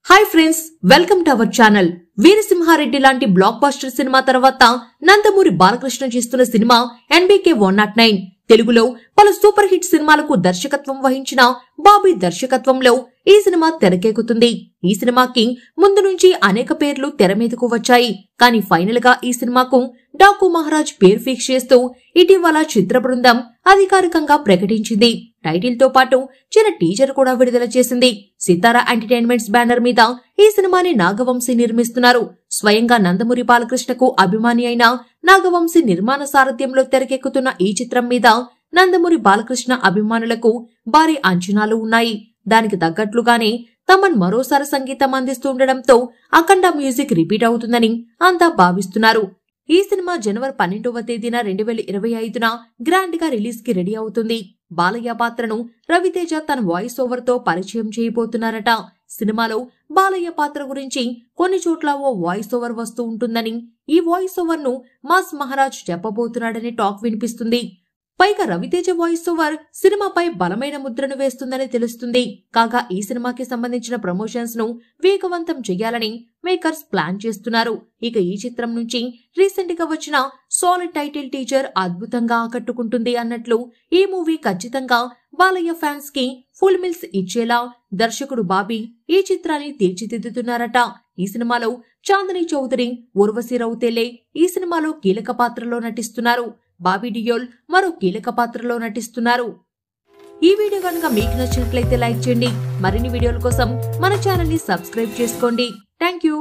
Hi friends, welcome to our channel. Veera Simha Reddy లాంటి block buster cinema తర్వాత నందమూరి బాలకృష్ణ చేస్తున్న సినిమా NBK 109. తెలుగులో పలు సూపర్ హిట్ సినిమాలకు దర్శకత్వం వహించిన బాబీ దర్శకత్వంలో ఈ సినిమా తెరకెక్కుతుంది. ఈ సినిమాకి ముందు నుంచి అనేక పేర్లు తెర మీదకు వచ్చాయి. కానీ ఫైనల్ గా ఈ సినిమాకు డాకు మహారాజ్ పేరు ఫిక్స్ చేస్తూ ఇటీవల చిత్ర బృందం అధికారికంగా ప్రకటించింది. టైటిల్ తో పాటు చిన్న టీజర్ కూడా విడుదల చేసింది. సితారా ఎంటర్టైన్మెంట్స్ బ్యానర్ మీద ఈ సినిమాని నాగవంశీ నిర్మిస్తున్నారు. స్వయంగా నందమూరి బాలకృష్ణకు అభిమాని అయిన నాగవంశీ నిర్మాణ సారథ్యంలో తెరకెక్కుతున్న ఈ చిత్రం మీద నందమూరి బాలకృష్ణ అభిమానులకు భారీ అంచనాలు ఉన్నాయి. దానికి తగ్గట్లుగానే తమన్ మరోసారి సంగీతం అందిస్తుండటంతో అఖండ మ్యూజిక్ రిపీట్ అవుతుందని అంతా భావిస్తున్నారు. ఈ సినిమా జనవరి 12వ తేదీన 2025న గ్రాండ్ గా రిలీజ్ కి రెడీ అవుతుంది. బాలయ్య పాత్రను రవితేజ తన వాయిస్ ఓవర్ తో పరిచయం చేయబోతున్నారట. సినిమాలో బాలయ్య పాత్ర గురించి కొన్ని చోట్ల ఓ వాయిస్ ఓవర్ వస్తూ ఉంటుందని, ఈ వాయిస్ ఓవర్ ను మాస్ మహారాజ్ చెప్పబోతున్నాడని టాక్ వినిపిస్తుంది. పైగా రవితేజ వాయిస్ ఓవర్ సినిమాపై బలమైన ముద్రను వేస్తుందని తెలుస్తుంది. కాగా ఈ సినిమాకి సంబంధించిన ప్రమోషన్స్ ను వేగవంతం చేయాలని మేకర్స్ ప్లాన్ చేస్తున్నారు. ఇక ఈ చిత్రం నుంచి రీసెంట్ గా వచ్చిన సాలిడ్ టైటిల్ టీజర్ అద్భుతంగా ఆకట్టుకుంటుంది అన్నట్లు ఈ మూవీ ఖచ్చితంగా బాలయ్య ఫ్యాన్స్ కి ఫుల్ మిల్స్ ఇచ్చేలా దర్శకుడు బాబీ ఈ చిత్రాన్ని తీర్చిదిద్దుతున్నారట. ఈ సినిమాలో చాందిని చౌదరి, ఉర్వశి రౌతేలే ఈ సినిమాలో కీలక పాత్రలో నటిస్తున్నారు. బాబీ డియోల్ మరో కీలక పాత్రలో నటిస్తున్నారు. ఈ వీడియో కనుక మీకు నచ్చినట్లయితే లైక్ చేయండి. మరిన్ని వీడియోల కోసం మన ఛానల్ ని సబ్స్క్రైబ్ చేసుకోండి. Thank you.